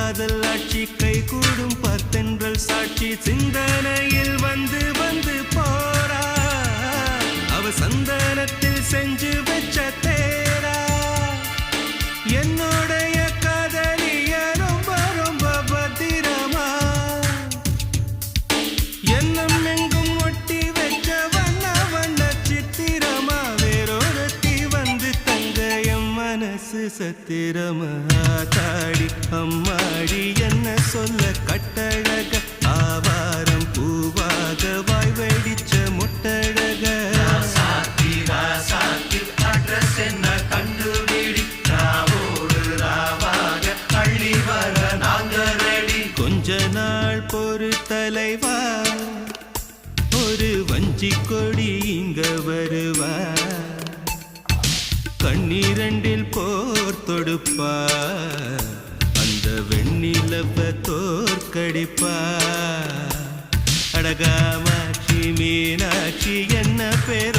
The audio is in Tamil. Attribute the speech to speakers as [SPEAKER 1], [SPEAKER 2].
[SPEAKER 1] காதல் ஆட்சி கை கூடும் பார்த்தென்றல் சாட்சி சிந்தனையில் வந்து வந்து போறா அவ சந்தனத்தில் செஞ்சு வச்ச தேரா என்னுடைய காதலிய ரொம்ப ரொம்ப பத்திரமா எண்ணம் எங்கும் ஒட்டி வச்ச வண்ண வண்ண சித்திரமா வேறொருத்தி வந்து தங்க என் மனசு சத்திரமா தாடி அம்மாடி என்ன சொல்ல கட்டழக ஆவாரம் பூவாக வாய் வெடிச்ச முட்டழக அட்ரஸ் என்ன கண்டுபிடி ராவோடு ராவாக அள்ளி வர நாங்க ரெடி கொஞ்ச நாள் பொறு தலைவா ஒரு வஞ்சி கொடி இங்க வருவா கண்ணீரண்டில் போர் தொடுப்பா அந்த வெண்ணிலவ தோற்கடிப்பா அடகாமாட்சி மீனாட்சி என்ன பேர்